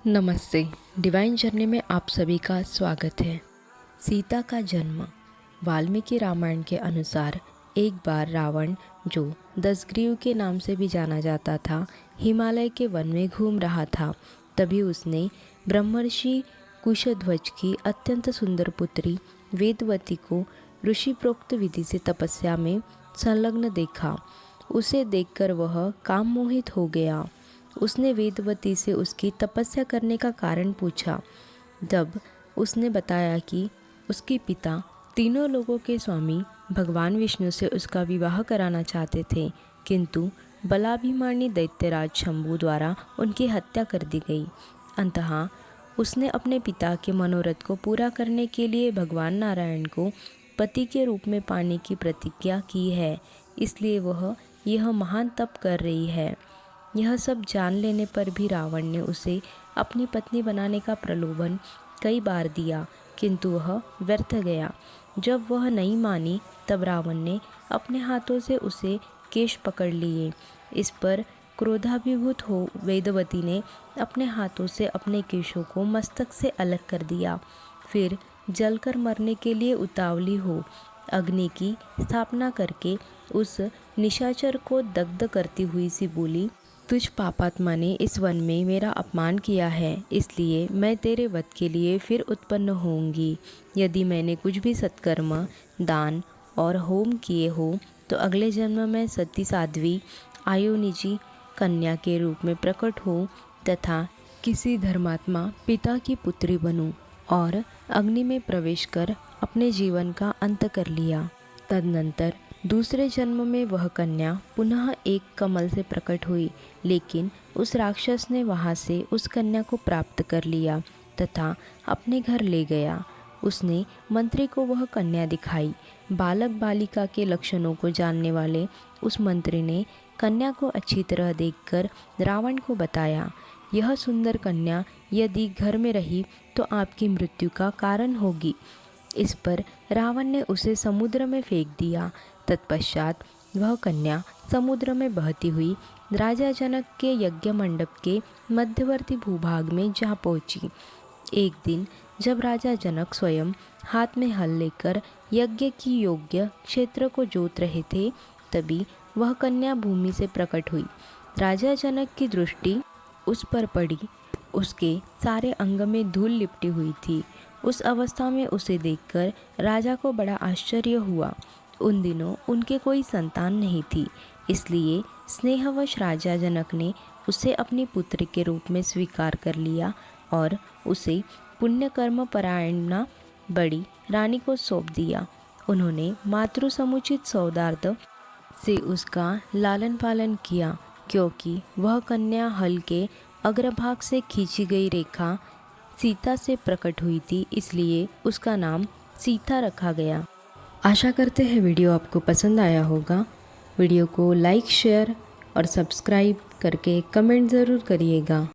नमस्ते। Divine journey में आप सभी का स्वागत है। सीता का जन्म। वाल्मीकि रामायण के अनुसार एक बार रावण, जो दसग्रीव के नाम से भी जाना जाता था, हिमालय के वन में घूम रहा था। तभी उसने ब्रह्मर्षि कुशध्वज की अत्यंत सुंदर पुत्री वेदवती को ऋषि प्रोक्त विधि से तपस्या में संलग्न देखा। उसे देखकर वह काम मोहित हो गया। उसने वेदवती से उसकी तपस्या करने का कारण पूछा। जब उसने बताया कि उसके पिता तीनों लोगों के स्वामी भगवान विष्णु से उसका विवाह कराना चाहते थे, किंतु बलाभिमानी दैत्यराज शंभु द्वारा उनकी हत्या कर दी गई। अंततः उसने अपने पिता के मनोरथ को पूरा करने के लिए भगवान नारायण को पति के रूप में पाने की प्रतिज्ञा की है, इसलिए वह यह महान तप कर रही है। यह सब जान लेने पर भी रावण ने उसे अपनी पत्नी बनाने का प्रलोभन कई बार दिया, किंतु वह व्यर्थ गया। जब वह नहीं मानी, तब रावण ने अपने हाथों से उसे केश पकड़ लिए। इस पर क्रोधाभिभूत हो वेदवती ने अपने हाथों से अपने केशों को मस्तक से अलग कर दिया। फिर जलकर मरने के लिए उतावली हो अग्नि की स्थापना करके उस निशाचर को दग्ध करती हुई सी बोली, तुझ पापात्मा ने इस वन में मेरा अपमान किया है, इसलिए मैं तेरे वध के लिए फिर उत्पन्न होऊंगी। यदि मैंने कुछ भी सत्कर्म, दान और होम किए हो, तो अगले जन्म में सती साध्वी आयोनिजी कन्या के रूप में प्रकट हो तथा किसी धर्मात्मा पिता की पुत्री बनूं और अग्नि में प्रवेश कर अपने जीवन का अंत कर लिया। तदनंतर दूसरे जन्म में वह कन्या पुनः एक कमल से प्रकट हुई, लेकिन उस राक्षस ने वहां से उस कन्या को प्राप्त कर लिया तथा अपने घर ले गया। उसने मंत्री को वह कन्या दिखाई। बालक बालिका के लक्षणों को जानने वाले उस मंत्री ने कन्या को अच्छी तरह देखकर रावण को बताया, यह सुंदर कन्या यदि घर में रही तो आपकी मृत्यु का कारण होगी। इस पर रावण ने उसे समुद्र में फेंक दिया। तत्पश्चात वह कन्या समुद्र में बहती हुई राजा जनक के यज्ञ मंडप के मध्यवर्ती भूभाग में जा पहुंची। एक दिन जब राजा जनक स्वयं हाथ में हल लेकर यज्ञ की योग्य क्षेत्र को जोत रहे थे, तभी वह कन्या भूमि से प्रकट हुई। राजा जनक की दृष्टि उस पर पड़ी। उसके सारे अंग में धूल लिपटी हुई थी। उस अवस्था में उसे देखकर राजा को बड़ा आश्चर्य हुआ। उन दिनों उनके कोई संतान नहीं थी, इसलिए स्नेहवश राजा जनक ने उसे अपनी पुत्री के रूप में स्वीकार कर लिया और उसे पुण्यकर्म परायणा बड़ी रानी को सौंप दिया। उन्होंने मातृ समुचित सौदार्द से उसका लालन पालन किया, क्योंकि वह कन्या हल के अग्रभाग से खींची गई रेखा सीता से प्रकट हुई थी, इसलिए उसका नाम सीता रखा गया। आशा करते हैं वीडियो आपको पसंद आया होगा। वीडियो को लाइक, शेयर और सब्सक्राइब करके कमेंट ज़रूर करिएगा।